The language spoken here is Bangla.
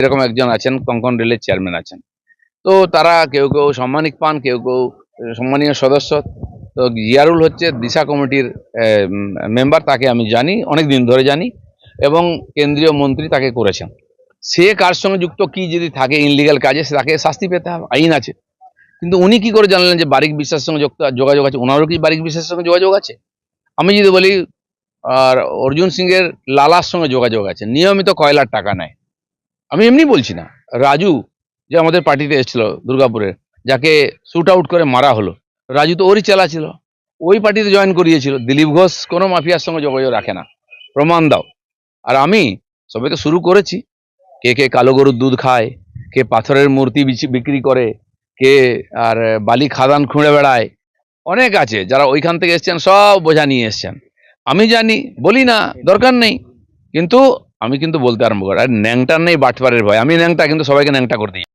এরকম একজন আছেন, কঙ্কন রেলের চেয়ারম্যান আছেন। তো তারা কেউ কেউ সাম্মানিক পান, কেউ কেউ সম্মানীয় সদস্য। তো জিয়ারুল হচ্ছে দিশা কমিটির মেম্বার, তাকে আমি জানি, অনেক দিন ধরে জানি, এবং কেন্দ্রীয় মন্ত্রী তাকে করেছেন। সে কার সঙ্গে যুক্ত, কি যদি থাকে ইনলিগাল কাজে, তাকে শাস্তি পেতে হবে, আইন আছে। কিন্তু উনি কি করে জানলেন যে বারিক বিশ্বাসের সঙ্গে যোগাযোগ আছে? ওনারও কি বারিক বিশ্বাসের সঙ্গে যোগাযোগ আছে? আমি যদি বলি, আর অর্জুন সিং এর লালার সঙ্গে যোগাযোগ আছে, নিয়মিত কয়লার টাকা নেয়। আমি এমনি বলছি না। রাজু, যে আমাদের পার্টিতে এসেছিল দুর্গাপুরের, যাকে শুট আউট করে মারা হলো, রাজু তো ওরই চেলা ছিল, ওই পার্টিতে জয়েন করিয়েছিল। দিলীপ ঘোষ কোনো মাফিয়ার সঙ্গে যোগাযোগ রাখে না, প্রমাণ দাও। আর আমি সবে তো শুরু করেছি। কে কে কালো গরুর দুধ খায়, কে পাথরের মূর্তি বিক্রি করে, কে আর বালি খাদান খুঁড়ে বেড়ায়, অনেক আছে যারা ওইখান থেকে এসছেন, সব বোঝা নিয়ে এসছেন। আমি জানি, বলি না, দরকার নেই, কিন্তু আমি কিন্তু বলতে আরম্ভ করি, আর ন্যাংটার নেই বাটপারের ভয়। আমি ন্যাংটা, কিন্তু সবাইকে ন্যাংটা করে দিই।